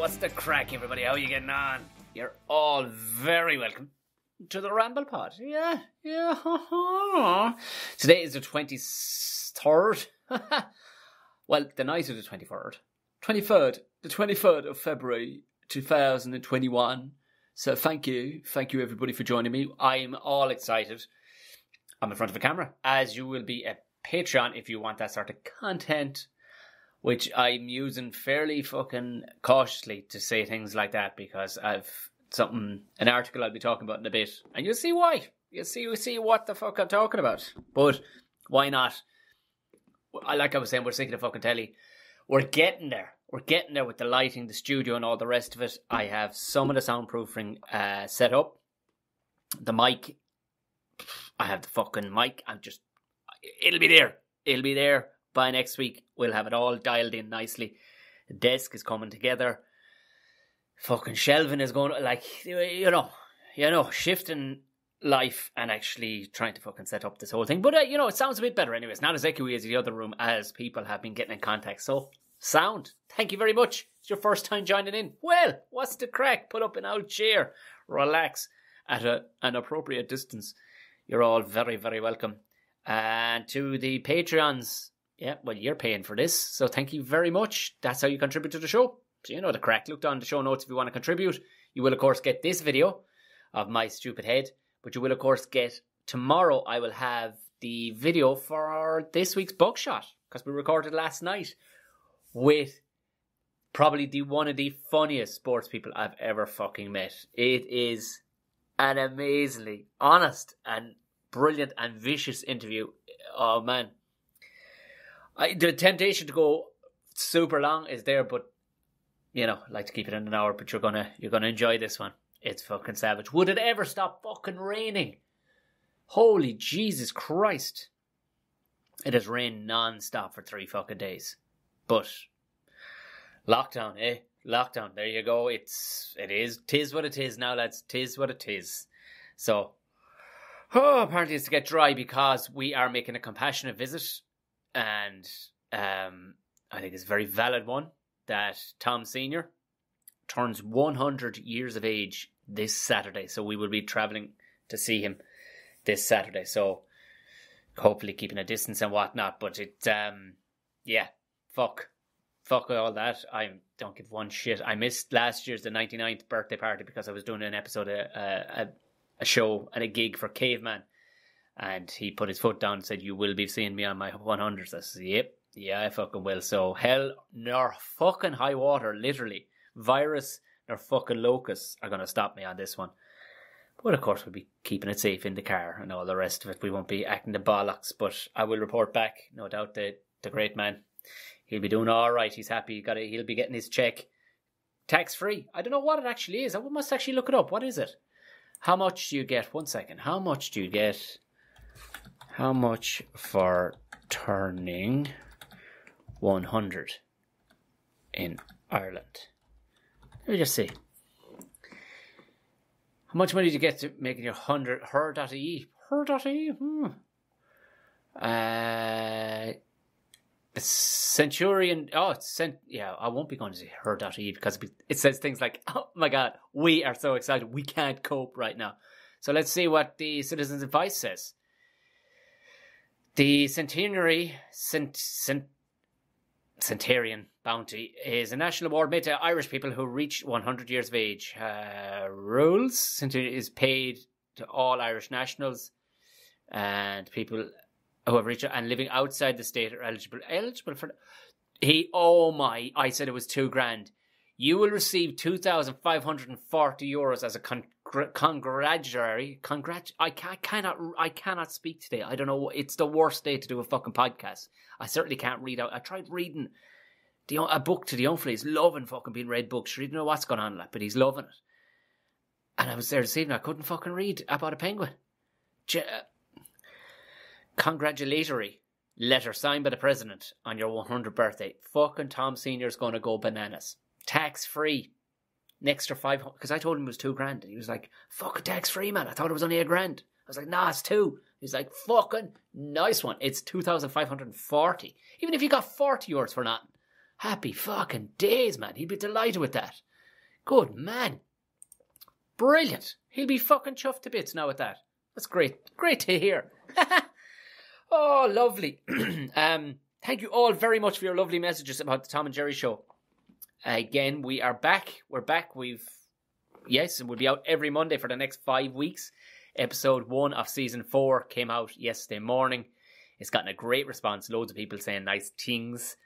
what's the crack, everybody? How are you getting on? You're all very welcome to the Ramble Pod. Yeah. Today is the 23rd. Well, the night of the 23rd. The 23rd of February 2021. So thank you everybody for joining me. I'm all excited. I'm in front of a camera, as you will be a Patreon if you want that sort of content, which I'm using fairly fucking cautiously to say things like that, because I've an article I'll be talking about in a bit, and you'll see why. You'll see what the fuck I'm talking about. But why not? Like I was saying, we're sick of the fucking telly. We're getting there. We're getting there with the lighting, the studio, and all the rest of it. I have some of the soundproofing set up. The mic, I have the fucking mic. It'll be there. It'll be there by next week. We'll have it all dialed in nicely. The desk is coming together. Fucking shelving is going, like, shifting life and actually trying to fucking set up this whole thing. But, it sounds a bit better anyway. It's not as echoey as the other room, as people have been getting in contact. So, sound. Thank you very much. It's your first time joining in. Well, what's the crack? Pull up an old chair. Relax at an appropriate distance. You're all very, very welcome. And to the Patreons, yeah, well, you're paying for this, so thank you very much. That's how you contribute to the show. So you know the crack. Look down the show notes if you want to contribute. You will, of course, get this video of my stupid head, but you will, of course, get tomorrow. I will have the video for this week's Buckshot, because we recorded last night with probably one of the funniest sports people I've ever fucking met. It is an amazingly honest and brilliant and vicious interview. Oh man, the temptation to go super long is there, but I like to keep it in an hour. But you're gonna enjoy this one. It's fucking savage. Would it ever stop fucking raining? Holy Jesus Christ! It has rained non-stop for 3 fucking days. But lockdown, lockdown. There you go. Tis what it is now, lads. Tis what it is. So. Apparently it's to get dry because we are making a compassionate visit, and I think it's a very valid one, that Tom Sr. turns 100 years of age this Saturday, so we will be travelling to see him this Saturday, so hopefully keeping a distance and whatnot, but fuck all that. I don't give one shit. I missed last year's the 99th birthday party because I was doing an episode of a show and a gig for Caveman, and he put his foot down and said, "You will be seeing me on my 100th." I said, "Yep, yeah, I fucking will." So hell nor fucking high water, literally, virus nor fucking locusts are going to stop me on this one. But of course we'll be keeping it safe in the car and all the rest of it. We won't be acting the bollocks, but I will report back, no doubt. The great man, he'll be doing all right. He's happy. He'll be getting his check tax free. I don't know what it actually is. I must actually look it up. What is it? How much do you get? 1 second. How much do you get? How much for turning 100 in Ireland? Let me just see. How much money do you get to making your 100? Her.ie. Her.ie? Centurion. Oh, I won't be going to say her.ie because it says things like, "Oh my God, we are so excited. We can't cope right now." So let's see what the Citizens Advice says. The centurion bounty is a national award made to Irish people who reach 100 years of age. Rules. Centurion is paid to all Irish nationals and people who have reached and living outside the state are eligible for. I said it was $2,000. You will receive €2,540 as a congratulatory. I cannot speak today. I don't know. It's the worst day to do a fucking podcast. I certainly can't read out. I tried reading a book to the uncle. He's loving fucking being read books. He didn't know what's going on, but he's loving it. And I was there this evening. I couldn't fucking read about a penguin. Congratulatory letter signed by the president on your 100th birthday. Fucking Tom Senior's going to go bananas. Tax free. An extra 500, because I told him it was $2,000, and he was like, "Fuck, tax free, man. I thought it was only $1,000." I was like, "Nah, it's 2." He's like, "Fucking nice one. It's 2,540. Even if you got €40 for nothing, happy fucking days, man. He'd be delighted with that." Good man. Brilliant. He'll be fucking chuffed to bits now with that. That's great. Great to hear. Oh, lovely. Thank you all very much for your lovely messages about the Tom and Jerry show. Again, we are back. We're back. Yes, and we'll be out every Monday for the next 5 weeks. Episode 1 of season 4 came out yesterday morning. It's gotten a great response. Loads of people saying nice things.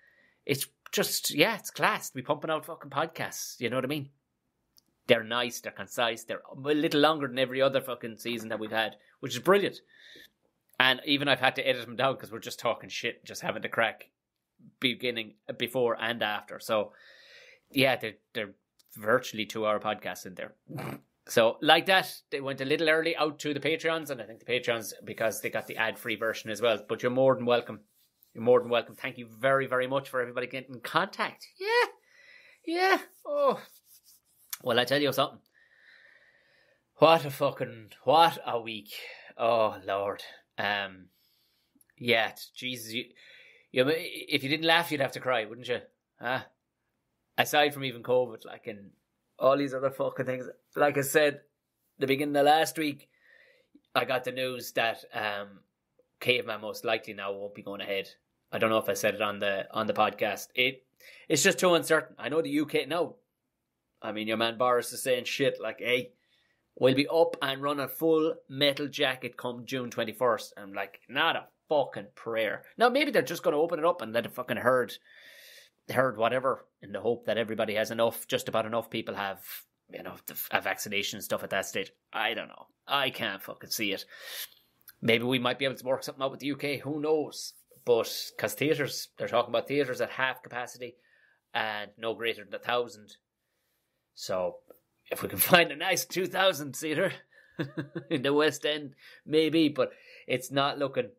It's just, it's class to be pumping out fucking podcasts. You know what I mean? They're nice, they're concise, they're a little longer than every other fucking season that we've had, which is brilliant. And even I've had to edit them down because we're just talking shit, just having to crack beginning, before and after. So, yeah, they're virtually 2-hour podcasts in there. So, like that, they went a little early out to the Patreons, and I think the Patreons, because they got the ad-free version as well. But you're more than welcome. You're more than welcome. Thank you very, very much for everybody getting in contact. Yeah. Oh. Well, I tell you something. What a week. Oh, Lord. Jesus, you, if you didn't laugh, you'd have to cry, wouldn't you? Aside from even COVID, like, and all these other fucking things. Like I said, the beginning of last week, I got the news that Caveman most likely now won't be going ahead. I don't know if I said it on the podcast. It's just too uncertain. I know the UK now. I mean, your man Boris is saying shit like, hey, we'll be up and running Full Metal Jacket come June 21st. I'm like, not a fucking prayer. Now, maybe they're just going to open it up and let it fucking herd whatever, in the hope that everybody has enough, just about enough people have, a vaccination and stuff at that stage. I don't know. I can't fucking see it. Maybe we might be able to work something out with the UK. Who knows? But, because theatres, they're talking about theatres at half capacity and no greater than 1,000. So, if we can find a nice 2,000 seater in the West End, maybe, but it's not looking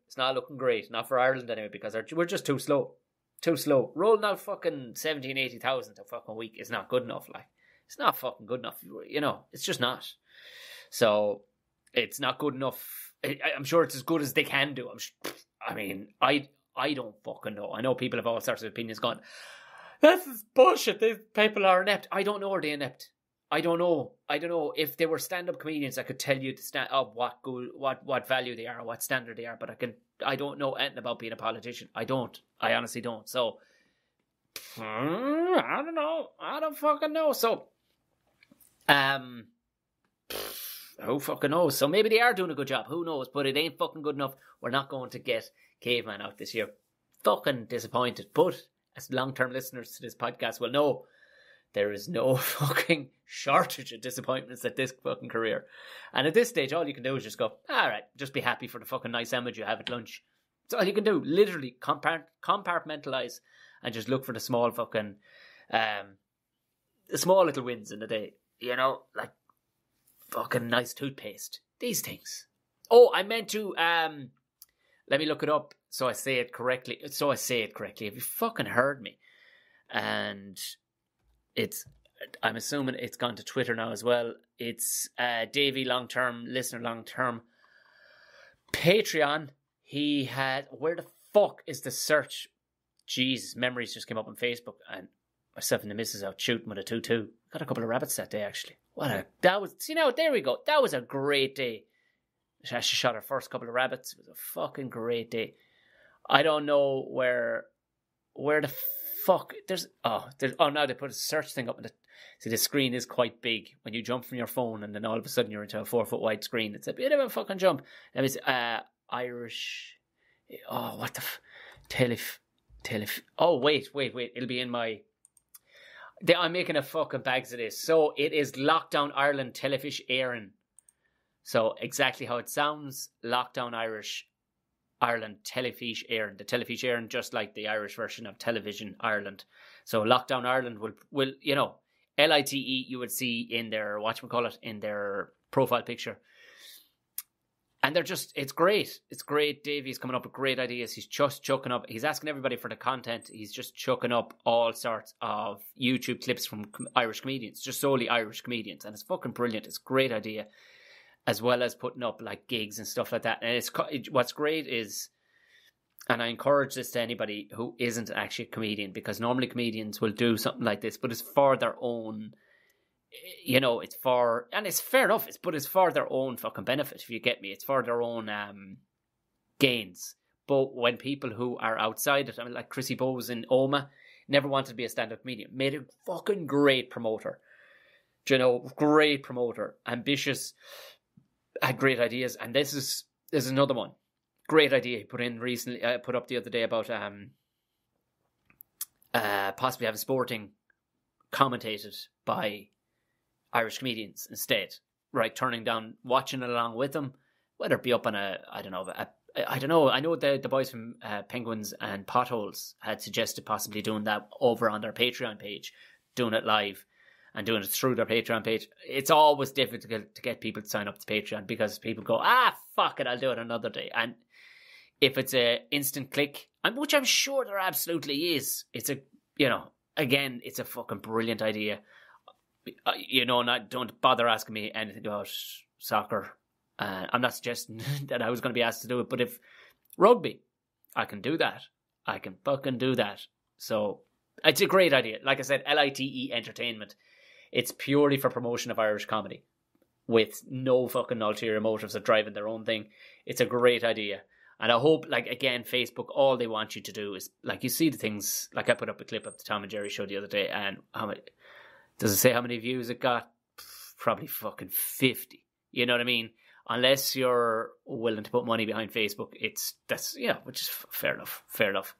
great. Not for Ireland anyway, because we're just too slow. Rolling out fucking 17,000, 80,000 a fucking week is not good enough. Like, it's not fucking good enough. It's just not. So, it's not good enough. I'm sure it's as good as they can do. I don't fucking know. I know people have all sorts of opinions going, this is bullshit. These people are inept. I don't know, are they inept? I don't know. If they were stand-up comedians, I could tell you what value they are, what standard they are, but I don't know anything about being a politician. I honestly don't. So, I don't know. I don't fucking know. So, who fucking knows? So maybe they are doing a good job. Who knows? But it ain't fucking good enough. We're not going to get Caveman out this year. Fucking disappointed. But as long-term listeners to this podcast will know, there is no fucking shortage of disappointments at this fucking career. And at this stage, all you can do is just go, all right, just be happy for the fucking nice sandwich you have at lunch. That's all you can do. Literally compartmentalize and just look for the small fucking, the small little wins in the day. Like fucking nice toothpaste. These things. Oh, I meant to, let me look it up so I say it correctly. Have you fucking heard me? And I'm assuming it's gone to Twitter now as well. It's Davey, long-term listener, long-term Patreon. He had, where the fuck is the search? Jesus, memories just came up on Facebook, and myself and the missus out shooting with a 2-2. Got a couple of rabbits that day, actually. There we go. That was a great day. She shot her first couple of rabbits. It was a fucking great day. I don't know where the fuck now they put a search thing up. See, the screen is quite big when you jump from your phone, and then all of a sudden you're into a 4-foot wide screen. It's a bit of a fucking jump. That was Irish. Oh, what the telef. Oh, wait. It'll be in my. I'm making a fucking bags of this. So it is Lockdown Ireland Telefish Éireann. So exactly how it sounds, Lockdown Ireland Telefish Éireann. The Telefish Éireann, just like the Irish version of Television Ireland. So Lockdown Ireland will LITE you would see in their, in their profile picture. And it's great. It's great. Davey's coming up with great ideas. He's just chucking up. He's asking everybody for the content. He's just chucking up all sorts of YouTube clips from Irish comedians, just solely Irish comedians. And it's fucking brilliant. It's a great idea. As well as putting up like gigs and stuff like that. And what's great is, and I encourage this to anybody who isn't actually a comedian, because normally comedians will do something like this, but it's for their own you know, it's for, and it's fair enough, but it's for their own fucking benefit, if you get me. It's for their own gains. But when people who are outside it, I mean, like Chrissy Bowes in Oma, never wanted to be a stand-up comedian, made a fucking great promoter. Do you know, great promoter, ambitious, had great ideas, and this is another one. Great idea he put in recently, put up the other day about possibly having sporting commentated by Irish comedians instead, right? Turning down, watching it along with them, whether it be up on I don't know. I know the boys from Penguins and Potholes had suggested possibly doing that over on their Patreon page, doing it live and doing it through their Patreon page. It's always difficult to get people to sign up to Patreon because people go, fuck it, I'll do it another day. And if it's a instant click, which I'm sure there absolutely is, it's a, you know, again, it's a fucking brilliant idea. You know, don't bother asking me anything about soccer. I'm not suggesting that I was going to be asked to do it, but if rugby, I can do that. I can fucking do that. So it's a great idea. Like I said, LITE Entertainment. It's purely for promotion of Irish comedy with no fucking ulterior motives of driving their own thing. It's a great idea. And I hope, like, again, Facebook, all they want you to do is, like, you see the things, like I put up a clip of the Tom and Jerry show the other day, and does it say how many views it got? Probably fucking 50. You know what I mean? Unless you're willing to put money behind Facebook, which is fair enough.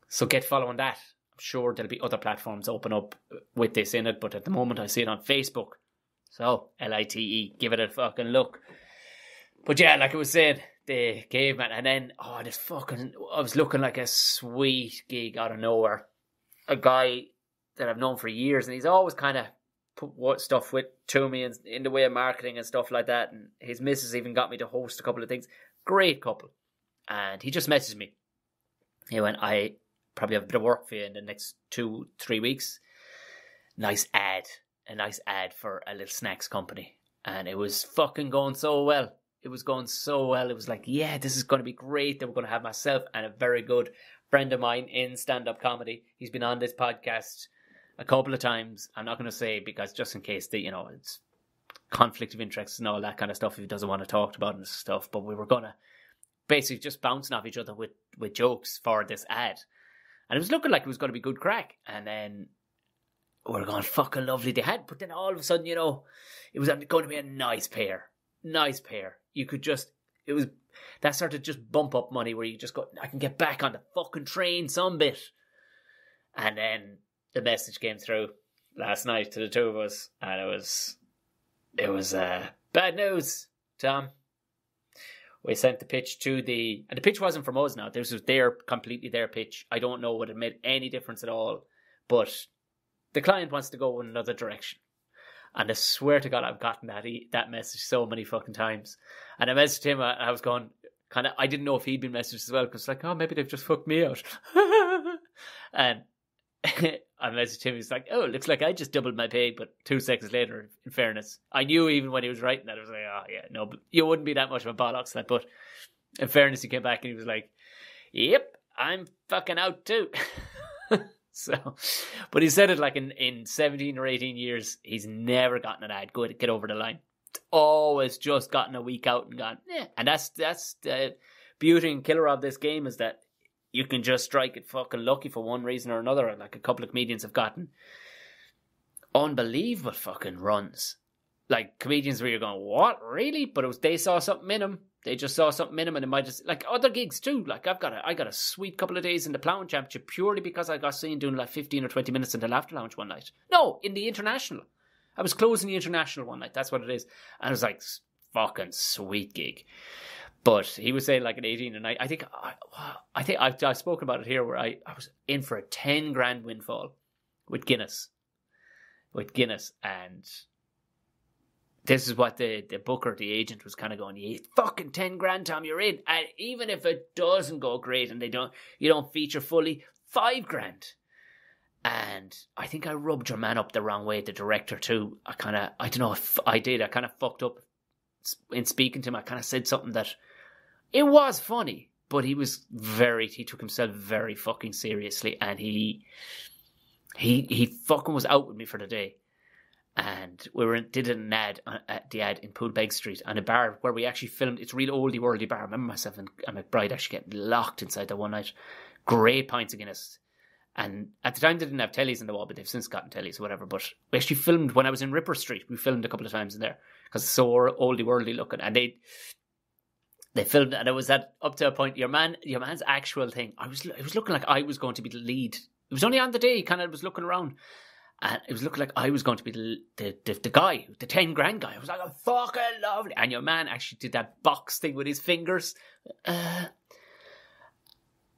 So get following that. I'm sure there'll be other platforms open up with this in it, but at the moment I see it on Facebook. So, LITE, give it a fucking look. But yeah, like I was saying, the caveman, and then, I was looking like a sweet gig out of nowhere. A guy that I've known for years, and he's always kind of put stuff to me in the way of marketing and stuff like that, and his missus even got me to host a couple of things. Great couple. And he just messaged me. He went, I probably have a bit of work for you in the next 2-3 weeks. A nice ad for a little snacks company. And it was fucking going so well. It was going so well. It was like, yeah, this is going to be great. They were going to have myself and a very good friend of mine in stand-up comedy. He's been on this podcast a couple of times. I'm not going to say, because just in case it's conflict of interest and all that kind of stuff if he doesn't want to talk about it and stuff. But we were going to basically just bouncing off each other with jokes for this ad. And it was looking like it was going to be good crack. And then we were going, fucking lovely. They had, but then all of a sudden, it was going to be a nice pair. Nice pair. You could just, that started to just bump up money where you just go, I can get back on the fucking train some bit. And then the message came through last night to the two of us, and it was bad news, Tom. We sent the pitch and the pitch wasn't from us now. This was completely their pitch. I don't know whether it made any difference at all, but the client wants to go in another direction. And I swear to God, I've gotten that message so many fucking times. And I messaged him, and I was going, I didn't know if he'd been messaged as well, because maybe they've just fucked me out. And I messaged him, he's like, looks like I just doubled my pay, but 2 seconds later, in fairness, I knew even when he was writing that, I was like, no, but you wouldn't be that much of a bollocks, that. But in fairness, he came back and he was like, yep, I'm fucking out too. So, but he said it like in 17 or 18 years, he's never gotten an ad. Get over the line. It's always just gotten a week out and gone, yeah. And that's the beauty and killer of this game, is that you can just strike it fucking lucky for one reason or another. Like a couple of comedians have gotten unbelievable fucking runs. Like comedians where you're going, what, really? But they saw something in them. They just saw something in them, and it might just, like other gigs too. Like I got a sweet couple of days in the Ploughing Championship purely because I got seen doing like 15 or 20 minutes in the Laughter Lounge one night. No, in the International. I was closing the International one night. That's what it is. And it was like fucking sweet gig. But he was saying like an 18 a night. I think I've spoken about it here, where I was in for a 10 grand windfall with Guinness, and this is what the booker, the agent, was kind of going, yeah, fucking 10 grand, Tom, you're in. And even if it doesn't go great and you don't feature fully, 5 grand. And I think I rubbed your man up the wrong way, the director too. I don't know if I did. I kind of fucked up in speaking to him. I kind of said something that it was funny, but he took himself very fucking seriously, and he fucking was out with me for the day. And did an ad at the ad in Poolbeg Street, on a bar where we actually filmed. It's a real oldie worldy bar. I remember myself and McBride actually getting locked inside there one night. Great pints of Guinness. And at the time they didn't have tellies in the wall, but they've since gotten tellies or whatever. But we actually filmed when I was in Ripper Street. We filmed a couple of times in there because it's so oldie worldy looking. And they filmed, and it was up to a point. Your man's actual thing. It was looking like I was going to be the lead. It was only on the day he kind of was looking around. And it was looking like I was going to be the guy, the 10 grand guy. I was like, oh, fucking lovely. And your man actually did that box thing with his fingers. And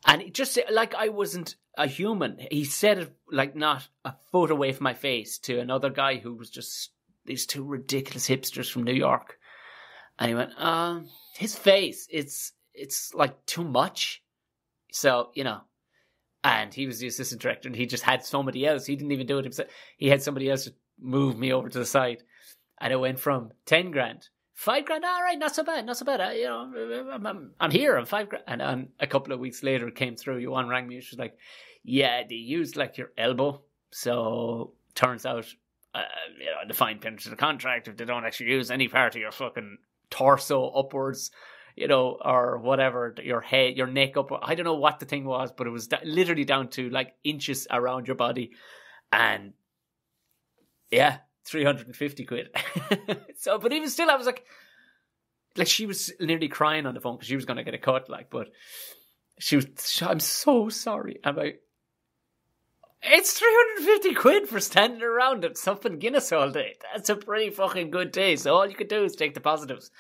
it just, like I wasn't a human. He said it like not a foot away from my face to another guy who was just these two ridiculous hipsters from New York. And he went, his face, it's like too much. So, you know. And he was the assistant director, and he just had somebody else. He didn't even do it himself. He had somebody else to move me over to the side. And it went from 10 grand, 5 grand, all right, not so bad. You know, I'm here, I'm 5 grand. And a couple of weeks later, it came through. Johan rang me. She was like, yeah, they used like your elbow. So turns out, you know, the fine print of the contract, if they don't actually use any part of your fucking torso upwards, you know, or whatever, your head, your neck up. I don't know what the thing was, but it was literally down to like inches around your body. And yeah, 350 quid. So, but even still, I was like she was nearly crying on the phone because she was going to get a cut, like, but I'm so sorry. I'm like, it's 350 quid for standing around at something Guinness all day. That's a pretty fucking good day. So all you could do is take the positives.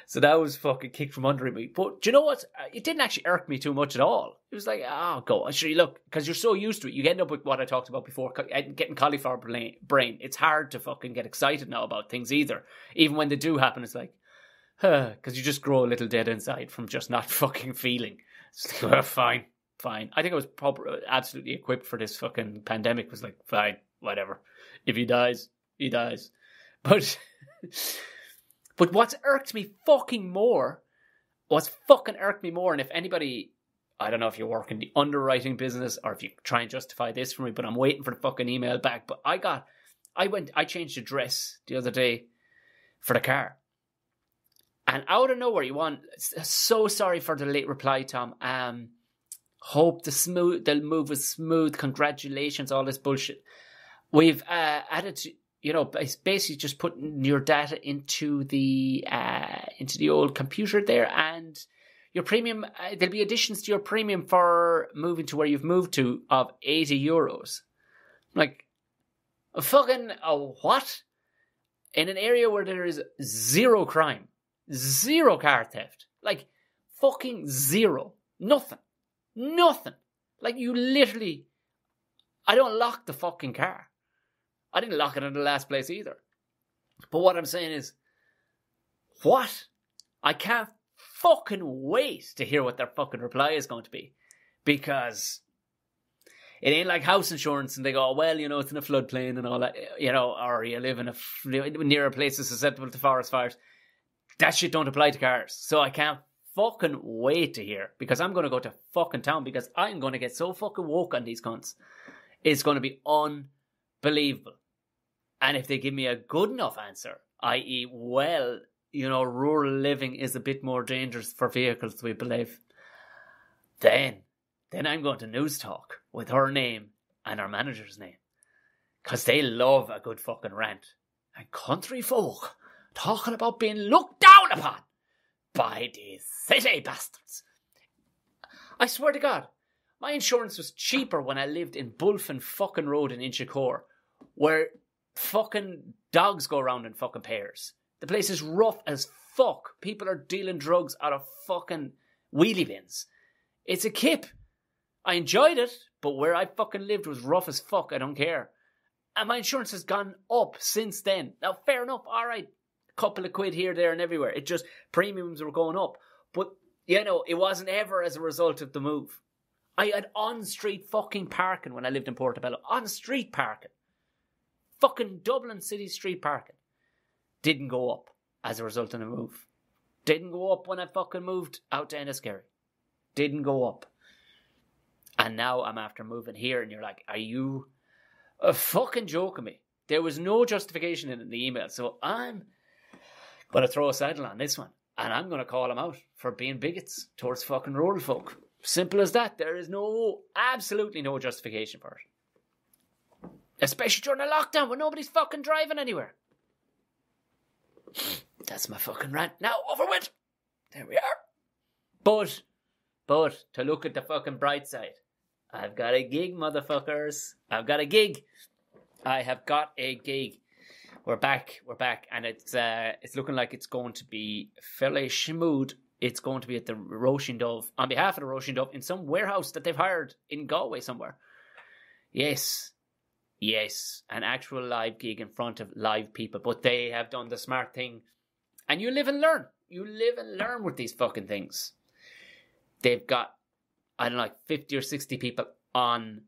So that was fucking kicked from under me. But do you know what? It didn't actually irk me too much at all. It was like, go. Actually, look, because you're so used to it. You end up with what I talked about before, getting cauliflower brain. It's hard to fucking get excited now about things either. Even when they do happen, it's like, because you just grow a little dead inside from just not fucking feeling. It's like, fine. I think I was absolutely equipped for this fucking pandemic. It was like, fine, whatever. If he dies, he dies. But... But what's irked me more, and if anybody, I don't know if you work in the underwriting business or if you try and justify this for me, but I'm waiting for the fucking email back. But I changed address the other day for the car. And out of nowhere, so sorry for the late reply, Tom. Hope they'll move with smooth, congratulations, all this bullshit. We've added to, you know, basically just putting your data into the old computer there, and your premium, there'll be additions to your premium for moving to where you've moved to of €80. Like, fucking, what? In an area where there is zero crime, zero car theft, like, fucking zero. Nothing. Like, you literally, I don't lock the fucking car. I didn't lock it in the last place either. But what I'm saying is, what? I can't fucking wait to hear what their fucking reply is going to be. Because it ain't like house insurance and they go, well, you know, it's in a floodplain and all that, you know, or you live in near a place that's susceptible to forest fires. That shit don't apply to cars. So I can't fucking wait to hear, because I'm going to go to fucking town, because I'm going to get so fucking woke on these cunts. It's going to be unbelievable. And if they give me a good enough answer, i.e., well, you know, rural living is a bit more dangerous for vehicles, we believe, then I'm going to News Talk with her name and our manager's name. Because they love a good fucking rant. And country folk talking about being looked down upon by these city bastards. I swear to God, my insurance was cheaper when I lived in Bulfin fucking Road in Inchicore, where fucking dogs go around in fucking pairs. The place is rough as fuck. People are dealing drugs out of fucking wheelie bins. It's a kip. I enjoyed it, but where I fucking lived was rough as fuck. I don't care. And my insurance has gone up since then. Now, fair enough, alright. A couple of quid here, there and everywhere. It just, premiums were going up. But, you know, it wasn't ever as a result of the move. I had on-street fucking parking when I lived in Portobello. On-street parking. Fucking Dublin City street parking. Didn't go up as a result of the move. Didn't go up when I fucking moved out to Enniskerry. Didn't go up. And now I'm after moving here, and you're like, are you fucking joking me? There was no justification in the email. So I'm going to throw a saddle on this one. And I'm going to call them out for being bigots towards fucking rural folk. Simple as that. There is absolutely no justification for it. Especially during a lockdown when nobody's fucking driving anywhere. That's my fucking rant. Now, over with. There we are. But, to look at the fucking bright side, I've got a gig, motherfuckers. I've got a gig. I have got a gig. We're back, and it's looking like it's going to be fairly schmood. It's going to be at the Roisin Dove, on behalf of the Roisin Dove, in some warehouse that they've hired in Galway somewhere. Yes, an actual live gig in front of live people, but they have done the smart thing, and you live and learn. You live and learn with these fucking things. They've got, I don't know, like 50 or 60 people on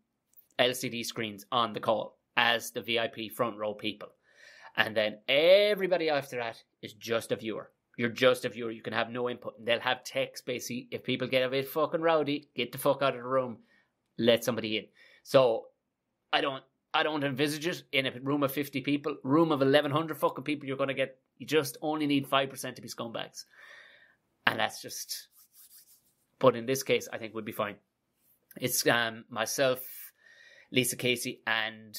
LCD screens on the call as the VIP front row people. And then everybody after that is just a viewer. You're just a viewer. You can have no input. And they'll have text, basically. If people get a bit fucking rowdy, get the fuck out of the room. Let somebody in. So, I don't envisage it in a room of 50 people. Room of 1,100 fucking people you're going to get. You just only need 5% to be scumbags. And that's just... But in this case, I think we'll be fine. It's myself, Lisa Casey, and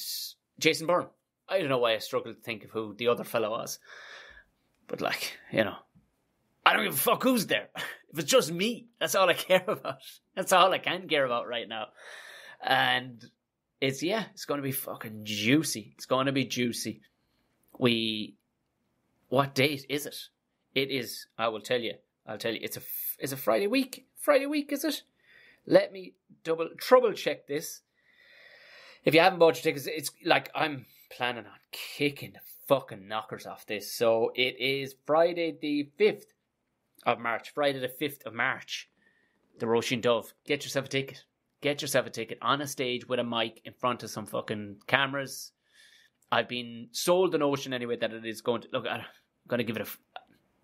Jason Byrne. I don't know why I struggle to think of who the other fellow was. But like, you know, I don't give a fuck who's there. If it's just me, that's all I care about. That's all I can care about right now. And it's going to be fucking juicy. It's going to be juicy. What date is it? It is, I will tell you. It's a Friday week. Friday week, is it? Let me trouble check this. If you haven't bought your tickets, it's like I'm planning on kicking the fucking knockers off this. So it is Friday the 5th of March. Friday the 5th of March. The Roisin Dove. Get yourself a ticket. Get yourself a ticket on a stage with a mic in front of some fucking cameras. I've been sold the notion anyway that it is going to... Look, I'm going to give it a...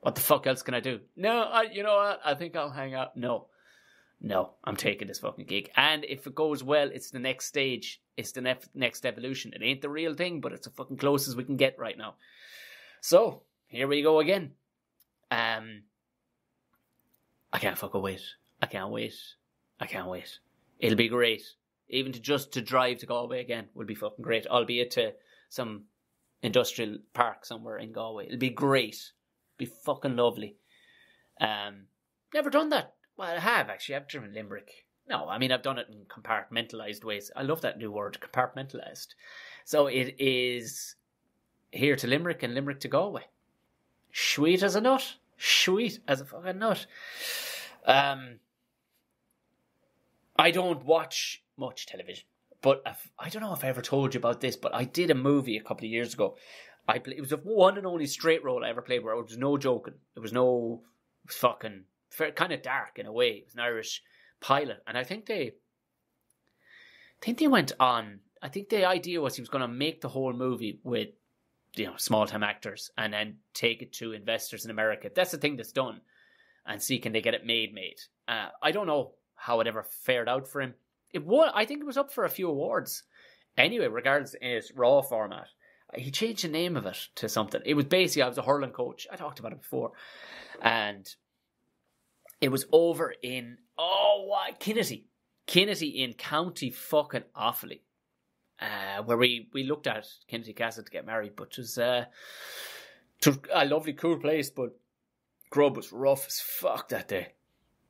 What the fuck else can I do? No, you know what? I think I'll hang out. No, I'm taking this fucking gig. And if it goes well, it's the next stage. It's the next evolution. It ain't the real thing, but it's the fucking closest we can get right now. So, here we go again. I can't fucking wait. I can't wait. It'll be great. Even to drive to Galway again will be fucking great. Albeit to some industrial park somewhere in Galway. It'll be great. Be fucking lovely. Never done that. Well, I have actually. I've driven Limerick. No, I mean I've done it in compartmentalized ways. I love that new word, compartmentalized. So it is here to Limerick and Limerick to Galway. Sweet as a nut. Sweet as a fucking nut. I don't watch much television, but I don't know if I ever told you about this, but I did a movie a couple of years ago. It was the one and only straight role I ever played where it was no joking. It was fucking kind of dark in a way. It was an Irish pilot. And I think they went on. I think the idea was he was going to make the whole movie with, you know, small time actors and then take it to investors in America. That's the thing that's done. And see, can they get it made? I don't know how it ever fared out for him. I think it was up for a few awards. Anyway, regardless in its raw format. He changed the name of it to something. It was basically, I was a hurling coach. I talked about it before. And it was over in, Kinnity. Kinnity in County fucking Offaly. Where we looked at Kinnity Castle to get married. But it was a lovely, cool place. But grub was rough as fuck that day.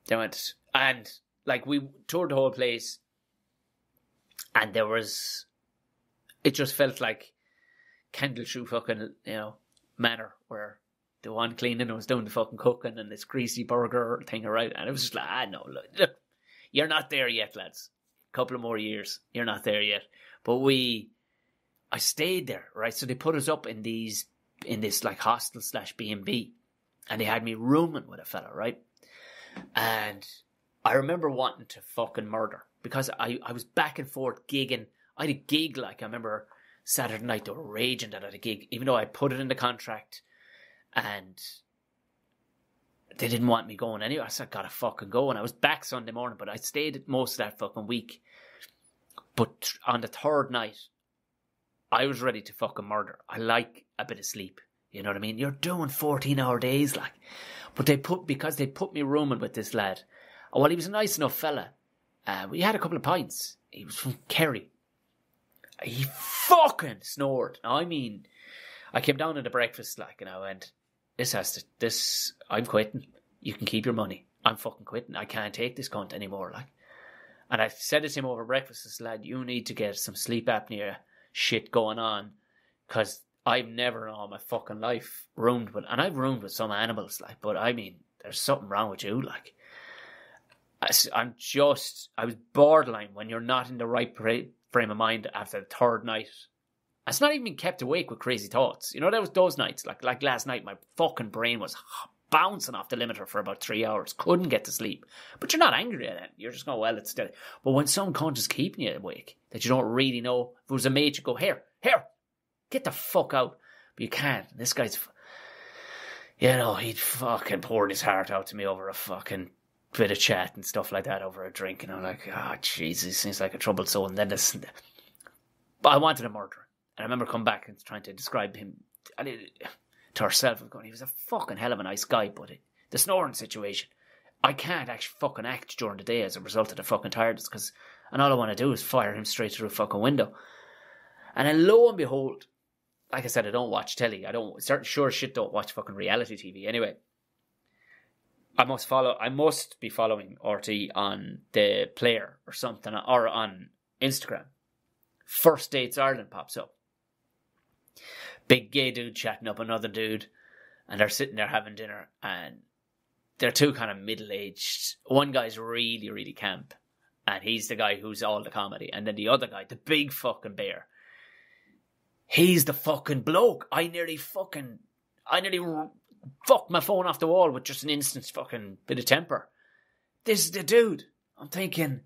They went, and like we toured the whole place. And it just felt like Kendallshoe fucking, you know, manner where the one cleaning was doing the fucking cooking and this greasy burger thing around, and it was just like, no, look, you're not there yet, lads. A couple of more years, you're not there yet. But I stayed there, right? So they put us up in this like hostel / B&B, and they had me rooming with a fella, right? And I remember wanting to fucking murder because I was back and forth gigging. I had a gig, like I remember Saturday night they were raging that I had a gig, even though I put it in the contract, and they didn't want me going anyway. I said, I gotta fucking go. And I was back Sunday morning, but I stayed most of that fucking week. But on the third night, I was ready to fucking murder. I like a bit of sleep. You know what I mean? You're doing 14-hour days, like. But because they put me rooming with this lad. Well, he was a nice enough fella. We had a couple of pints. He was from Kerry. He fucking snored. I mean, I came down to the breakfast, like, and I went, I'm quitting. You can keep your money. I'm fucking quitting. I can't take this cunt anymore, like. And I said it to him over breakfast, this lad, you need to get some sleep apnea shit going on, because I've never in all my fucking life roomed with, and I've roomed with some animals, like, but I mean, there's something wrong with you, like. I was borderline when you're not in the right frame of mind after the third night. It's not even been kept awake with crazy thoughts. You know, there was those nights, like last night, my fucking brain was bouncing off the limiter for about 3 hours. Couldn't get to sleep. But you're not angry at it. You're just going, well, it's steady. But when some cunt is keeping you awake, that you don't really know, if it was a mate, you go, here, get the fuck out. But you can't. And this guy's, you know, he'd fucking poured his heart out to me over a fucking bit of chat and stuff like that over a drink. And I'm like, oh, Jesus, he seems like a troubled soul. And then this, but I wanted to murder him. And I remember coming back and trying to describe him to herself. Going, he was a fucking hell of a nice guy, but the snoring situation, I can't actually fucking act during the day as a result of the fucking tiredness, and all I want to do is fire him straight through a fucking window. And then lo and behold, like I said, I don't watch telly. I don't, sure as shit don't watch fucking reality TV. Anyway, I must be following RT on the Player or something, or on Instagram. First Dates Ireland pops up. Big gay dude chatting up another dude, and they're sitting there having dinner, and they're two kind of middle-aged. One guy's really, really camp, and he's the guy who's all the comedy, and then the other guy, the big fucking bear, he's the fucking bloke. I nearly fucked my phone off the wall with just an instant fucking bit of temper. This is the dude. I'm thinking,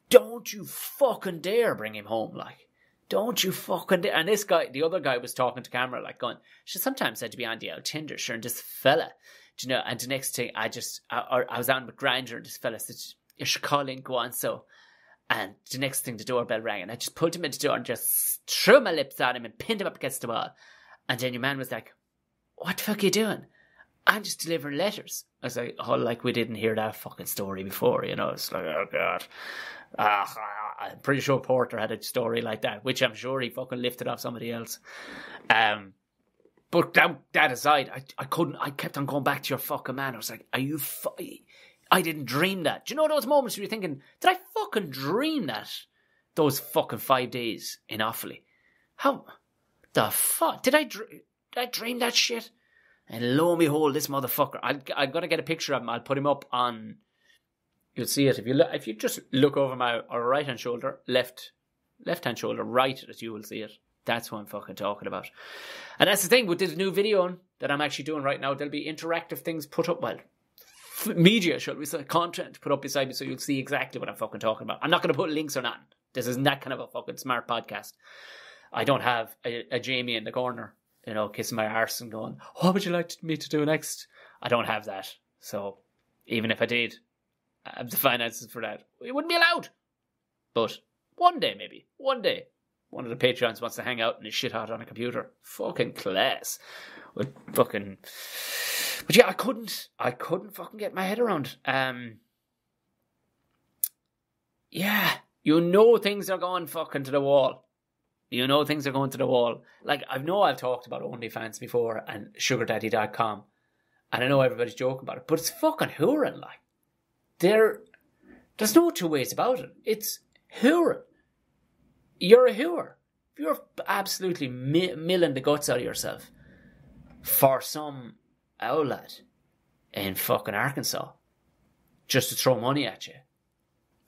don't you fucking dare bring him home, like. Don't you fucking dare. And this guy, the other guy was talking to camera, like going, she sometimes said to be on the old Tinder, sure, and this fella, do you know, and the next thing, I was on with Grindr, and this fella said, you should call in, go on, so. And the next thing, the doorbell rang, and I just pulled him into the door and just threw my lips at him and pinned him up against the wall. And then your man was like, what the fuck are you doing? I'm just delivering letters. I was like, oh, like we didn't hear that fucking story before, you know. It's like, oh God. I'm pretty sure Porter had a story like that, which I'm sure he fucking lifted off somebody else. But that aside, I kept on going back to your fucking man. I was like, I didn't dream that. Do you know those moments where you're thinking, did I fucking dream that? Those fucking 5 days in Offaly. How the fuck? Did I dream that shit? And lo and behold, this motherfucker. I'm going to get a picture of him. I'll put him up on... You'll see it. If you just look over my right-hand shoulder, left-hand shoulder, right, as you will see it. That's what I'm fucking talking about. And that's the thing with this new video that I'm actually doing right now. There'll be interactive things put up, well, media, shall we say, content put up beside me so you'll see exactly what I'm fucking talking about. I'm not going to put links or nothing. This isn't that kind of a fucking smart podcast. I don't have a Jamie in the corner, you know, kissing my arse and going, what would you like me to do next? I don't have that. So even if I did, I have the finances for that. It wouldn't be allowed. But one day, maybe. One day. One of the Patreons wants to hang out and is shit hot on a computer. Fucking class. With fucking... But yeah, I couldn't fucking get my head around. Yeah. You know things are going fucking to the wall. You know things are going to the wall. Like, I know I've talked about Onlyfans before and sugardaddy.com. And I know everybody's joking about it. But it's fucking hooring, like. There's no two ways about it. It's hooring. You're a hooer. You're absolutely milling the guts out of yourself for some old lad in fucking Arkansas just to throw money at you.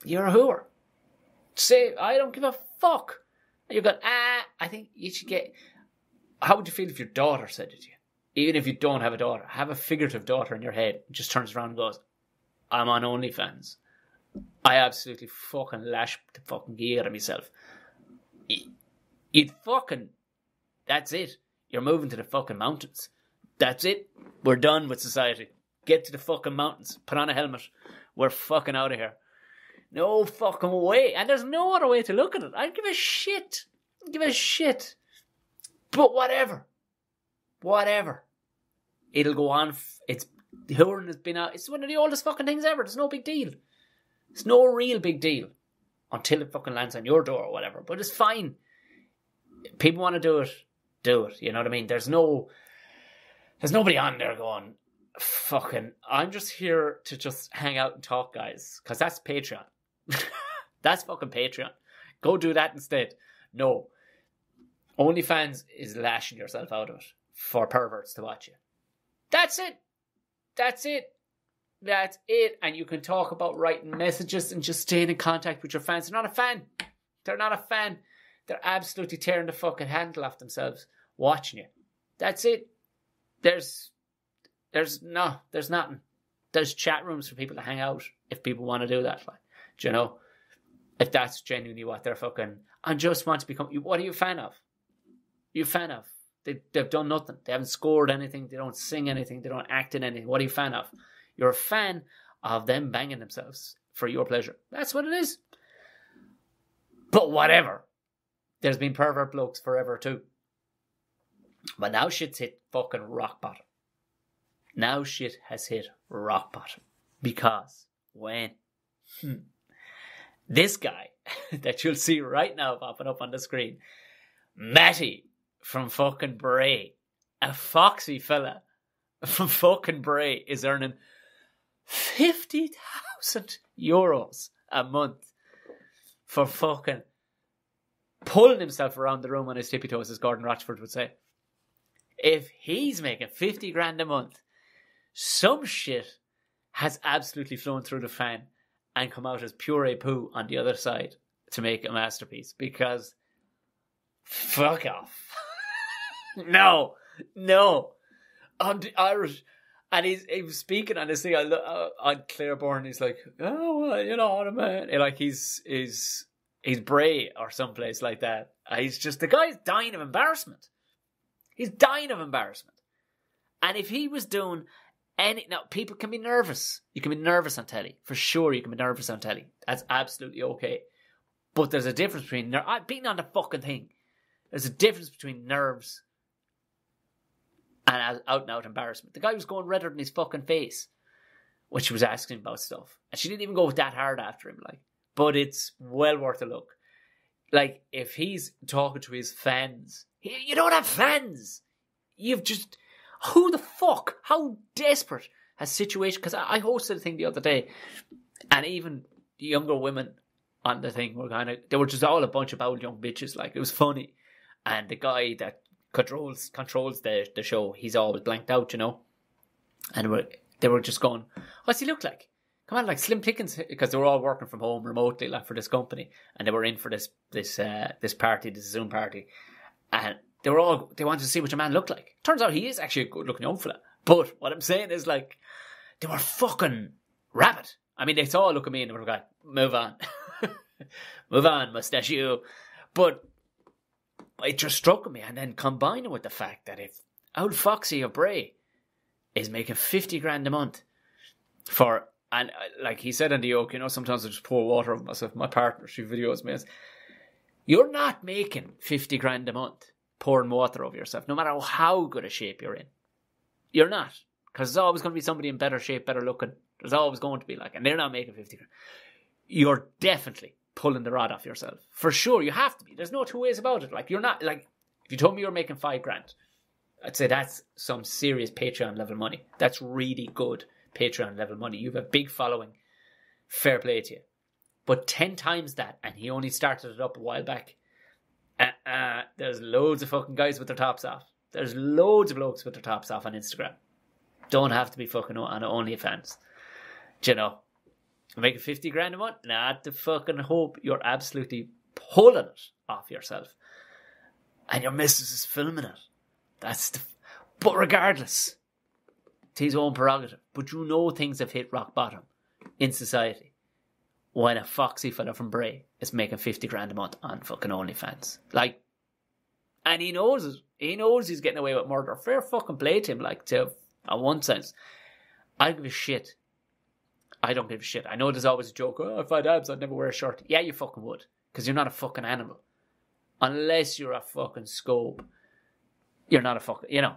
You're a hooer. Say, I don't give a fuck. And you're going, I think you should get... How would you feel if your daughter said it to you? Even if you don't have a daughter, have a figurative daughter in your head, just turns around and goes, I'm on OnlyFans. I absolutely fucking lash the fucking gear at myself. You'd fucking... That's it. You're moving to the fucking mountains. That's it. We're done with society. Get to the fucking mountains. Put on a helmet. We're fucking out of here. No fucking way. And there's no other way to look at it. I don't give a shit. Give a shit. But whatever. It'll go on. The hooring has been out. It's one of the oldest fucking things ever. There's no big deal. It's no real big deal until it fucking lands on your door or whatever. But it's fine. People want to do it. You know what I mean? There's nobody on there going, fucking, I'm just here to just hang out and talk, guys. Because that's Patreon. That's fucking Patreon. Go do that instead. No. OnlyFans is lashing yourself out of it for perverts to watch you. That's it. And you can talk about writing messages and just staying in contact with your fans. They're not a fan. They're absolutely tearing the fucking handle off themselves watching you. That's it. There's nothing. There's chat rooms for people to hang out if people want to do that. Like, do you know? If that's genuinely what they're fucking... And just want to become... What are you a fan of? They've done nothing. They haven't scored anything. They don't sing anything. They don't act in anything. What are you a fan of? You're a fan of them banging themselves for your pleasure. That's what it is. But whatever. There's been pervert blokes forever too. But now shit's hit fucking rock bottom. Now shit has hit rock bottom. Because when this guy that you'll see right now popping up on the screen, Matty from fucking Bray, a foxy fella from fucking Bray, is earning 50,000 euros a month for fucking pulling himself around the room on his tippy toes, as Gordon Rochford would say. If he's making 50 grand a month, some shit has absolutely flown through the fan and come out as puree poo on the other side to make a masterpiece. Because fuck off. No. On the Irish, and he was speaking on this thing on Clareborn. He's like, oh, well, you know what I mean? Like he's Bray or someplace like that. He's just, the guy's dying of embarrassment. He's dying of embarrassment. And if he was doing now, people can be nervous. You can be nervous on telly. For sure, you can be nervous on telly. That's absolutely okay. But there's a difference between being on the fucking thing. There's a difference between nerves and out and out embarrassment. The guy was going redder than his fucking face when she was asking him about stuff. And she didn't even go that hard after him, like. But it's well worth a look. Like, if he's talking to his fans, you don't have fans. You've just... Who the fuck? How desperate has situation... Because I hosted a thing the other day, and even the younger women on the thing were kind of... They were just all a bunch of old young bitches. Like, it was funny. And the guy that controls the show, he's always blanked out, you know? And they were just going, what's he look like? Come on, like Slim Pickens, because they were all working from home remotely, like for this company, and they were in for this party, this Zoom party, and they wanted to see what your man looked like. Turns out he is actually a good looking young fella. But what I'm saying is, like, they were fucking rabid. I mean, they all look at me and they were like, move on. Move on, mustachio. But it just struck me, and then combining with the fact that if old Foxy of Bray is making 50 grand a month for... And like he said on the yoke, you know, sometimes I just pour water over myself. My partner, she videos me. You're not making 50 grand a month pouring water over yourself, no matter how good a shape you're in. You're not. Because there's always going to be somebody in better shape, better looking. There's always going to be like, and they're not making 50 grand. You're definitely pulling the rod off yourself. For sure, you have to be. There's no two ways about it. Like, you're not, like, if you told me you're making 5 grand, I'd say that's some serious Patreon level money. That's really good Patreon level money. You have a big following. Fair play to you. But 10 times that, and he only started it up a while back. There's loads of fucking guys with their tops off. There's loads of blokes with their tops off on Instagram. Don't have to be fucking on Onlyfans. Do you know? Making 50 grand a month? Not to fucking hope you're absolutely pulling it off yourself. And your missus is filming it. But regardless, it's his own prerogative. But you know things have hit rock bottom in society when a foxy fella from Bray is making 50 grand a month on fucking OnlyFans. Like, and he knows it. He knows he's getting away with murder. Fair fucking play to him, like, to, in one sense. I don't give a shit. I don't give a shit. I know there's always a joke, oh, if I had abs, I'd never wear a shirt. Yeah, you fucking would. Because you're not a fucking animal. unless you're a fucking scope, you're not a fucking, you know,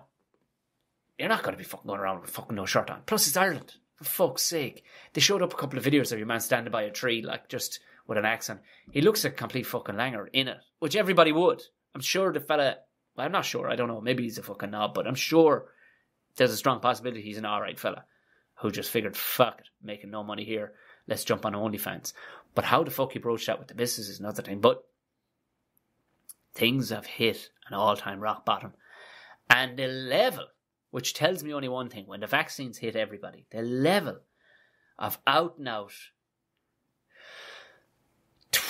you're not going to be fucking going around with fucking no shirt on. Plus, it's Ireland. For fuck's sake. They showed up a couple of videos of your man standing by a tree, like, just with an axe on. He looks a complete fucking langer in it, which everybody would. I'm sure the fella, well, I'm not sure, I don't know, maybe he's a fucking knob, but I'm sure there's a strong possibility he's an alright fella who just figured, fuck it, making no money here, let's jump on Onlyfans. But how the fuck he broached that with the missus is another thing. But things have hit an all-time rock bottom. And the level, which tells me only one thing, when the vaccines hit everybody, the level of out-and-out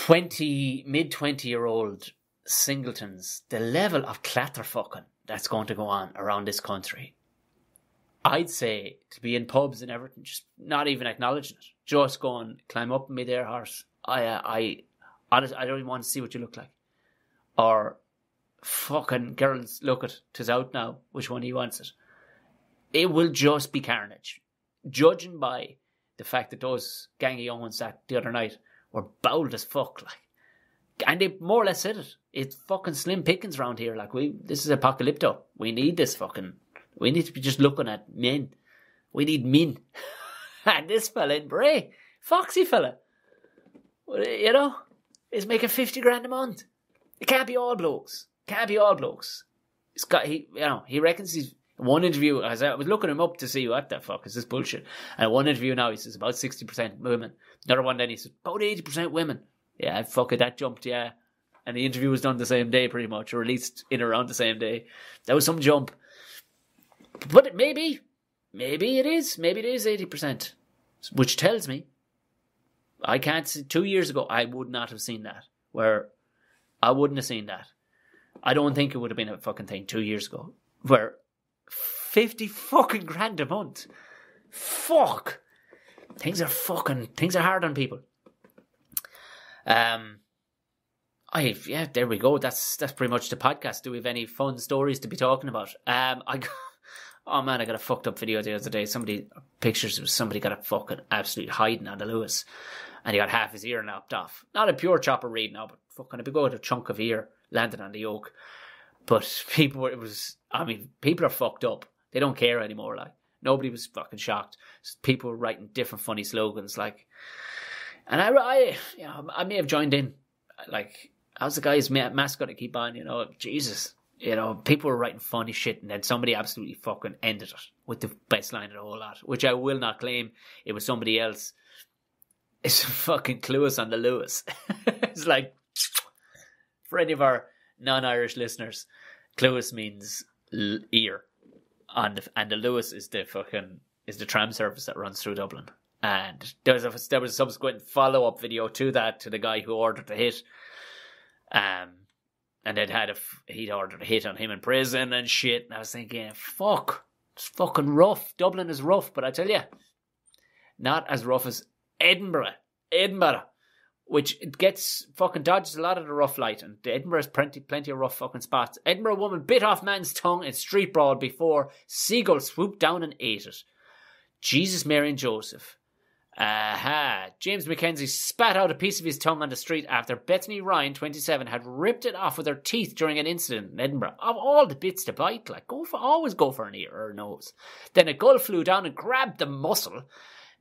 mid-20-year-old singletons, the level of clatterfucking that's going to go on around this country, I'd say to be in pubs and everything, just not even acknowledging it, just going, climb up me there, horse. I honestly, I don't even want to see what you look like. Or fucking girls, look at 'tis out now, which one he wants it. It will just be carnage. Judging by the fact that those gangy young ones that the other night were bowled as fuck, like, and they more or less said it. It's fucking slim pickings around here. Like, this is apocalypto. We need this fucking. We need to be just looking at men. We need men. And this fella in Bray, foxy-fella, you know, is making 50 grand a month. It can't be all blokes. Can't be all blokes. It's got, he reckons he's. One interview, I was looking him up to see what the fuck is this bullshit. And one interview now, he says about 60% women. Another one then he says about 80% women. Yeah, fuck it, that jumped, yeah. And the interview was done the same day pretty much, or released in around the same day. That was some jump. But maybe it is 80%. Which tells me, I can't see, 2 years ago, I would not have seen that. Where I wouldn't have seen that. I don't think it would have been a fucking thing 2 years ago. Where 50 fucking grand a month. Fuck. Things are hard on people. Yeah, there we go. That's pretty much the podcast. Do we have any fun stories to be talking about? Oh man, I got a fucked up video the other day. Pictures of somebody got a fucking absolute hiding on the Luas. And he got half his ear knocked off. Not a pure chopper read now, but fucking a big old chunk of ear landed on the yoke. But people are fucked up. They don't care anymore, like. Nobody was fucking shocked. People were writing different funny slogans, like. And I may have joined in. Like, how's the guy's mascot to keep on, you know? Jesus. You know, people were writing funny shit, and then somebody absolutely fucking ended it with the best line of the whole lot, which I will not claim. It was somebody else. It's fucking Cluas On The Luas. It's like, for any of our non-Irish listeners, Cluas means ear. And the Luas is the tram service that runs through Dublin. And there was a subsequent follow-up video to that, to the guy who ordered the hit. And he'd ordered a hit on him in prison and shit. And I was thinking, fuck, it's fucking rough. Dublin is rough, but I tell you, not as rough as Edinburgh, which it gets fucking dodges a lot of the rough light, and Edinburgh has plenty of rough fucking spots. Edinburgh woman bit off man's tongue in street brawl before seagull swooped down and ate it. Jesus, Mary and Joseph. James Mackenzie spat out a piece of his tongue on the street after Bethany Ryan, 27, had ripped it off with her teeth during an incident in Edinburgh. Of all the bits to bite, like, always go for an ear or a nose. Then a gull flew down and grabbed the muscle,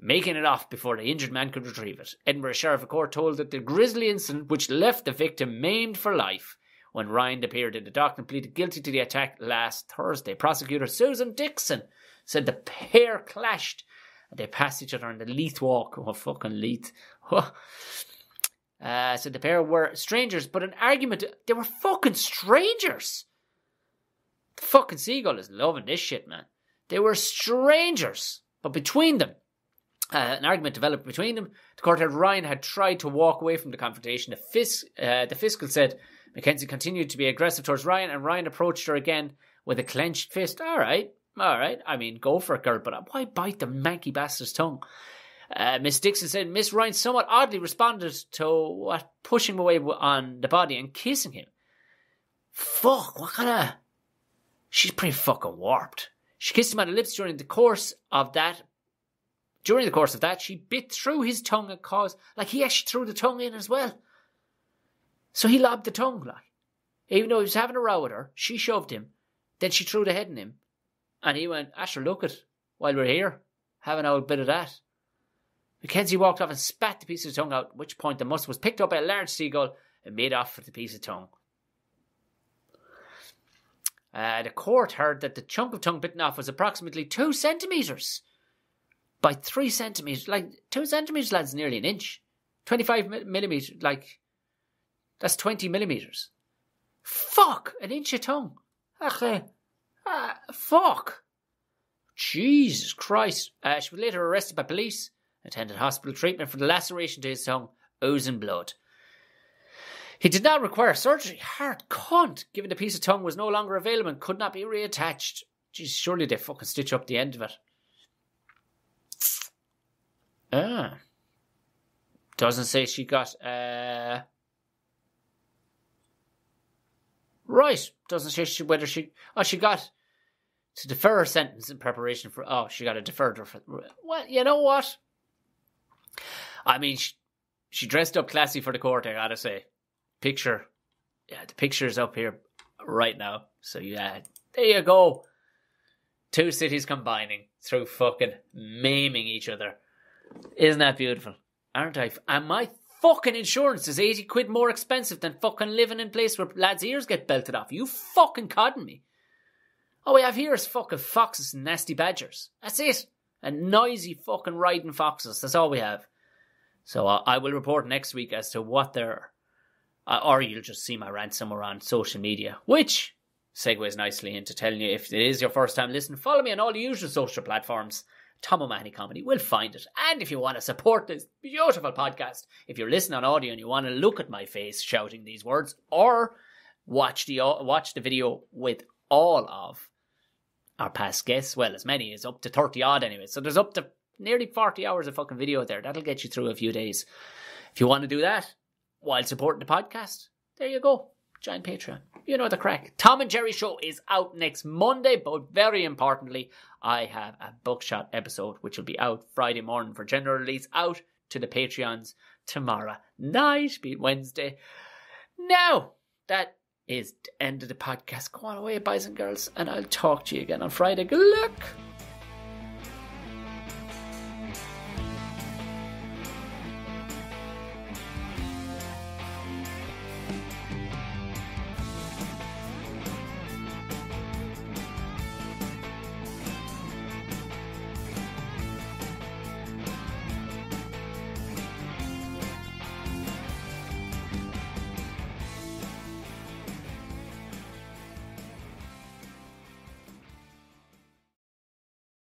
making it off before the injured man could retrieve it. Edinburgh Sheriff of Court told that the grisly incident, which left the victim maimed for life, when Ryan appeared in the dock and pleaded guilty to the attack last Thursday. Prosecutor Susan Dixon said the pair clashed and they passed each other on the Leith Walk. Oh, fucking Leith. Said the pair were strangers, but an argument, they were fucking strangers. The fucking seagull is loving this shit, man. They were strangers, but between them, an argument developed between them. The court held Ryan had tried to walk away from the confrontation. The fiscal said Mackenzie continued to be aggressive towards Ryan, and Ryan approached her again with a clenched fist. All right. I mean, go for it, girl, but why bite the manky bastard's tongue? Miss Dixon said Miss Ryan somewhat oddly responded to pushing him away on the body and kissing him. Fuck, what kind of... She's pretty fucking warped. She kissed him on the lips during the course of that, she bit through his tongue and caused... Like, he actually threw the tongue in as well. So he lobbed the tongue, like. Even though he was having a row with her, she shoved him. Then she threw the head in him. And he went, Asher, look it, while we're here, have an old bit of that. Mackenzie walked off and spat the piece of tongue out, at which point the musk was picked up by a large seagull and made off with the piece of tongue. The court heard that the chunk of tongue bitten off was approximately 2 centimetres by 3 centimetres. Like, 2 centimetres, lads, nearly an inch. 25 millimetres, like, that's 20 millimetres. Fuck, an inch of tongue. Fuck. Jesus Christ. She was later arrested by police, attended hospital treatment for the laceration to his tongue, oozing blood. He did not require surgery. Hard cunt. Given the piece of tongue was no longer available and could not be reattached. Jeez, surely they fucking stitch up the end of it. Doesn't say she got, right. Doesn't say whether she got to defer her sentence in preparation for, she got a deferred. Well, you know what? I mean, she dressed up classy for the court, I gotta say. The picture's up here right now. So yeah, there you go. 2 cities combining through fucking maiming each other. Isn't that beautiful? Aren't I? And my fucking insurance is 80 quid more expensive than fucking living in a place where lads' ears get belted off. You fucking codding me. All we have here is fucking foxes and nasty badgers. That's it. And noisy fucking riding foxes. That's all we have. So I will report next week as to what they're... or you'll just see my rant somewhere on social media. Which segues nicely into telling you, if it is your first time listening, follow me on all the usual social platforms. Tom O'Mahony Comedy will find it. And if you want to support this beautiful podcast, if you're listening on audio and you want to look at my face shouting these words, or watch the video with all of our past guests, well, as many as up to 30 odd anyway. So there's up to nearly 40 hours of fucking video there. That'll get you through a few days. If you want to do that while supporting the podcast, there you go. Join Patreon. You know the crack. Tom and Jerry Show is out next Monday, but very importantly, I have a Buckshot episode which will be out Friday morning for general release, out to the Patreons tomorrow night, be it Wednesday. Now, that is the end of the podcast. Go on away, boys and girls, and I'll talk to you again on Friday. Good luck.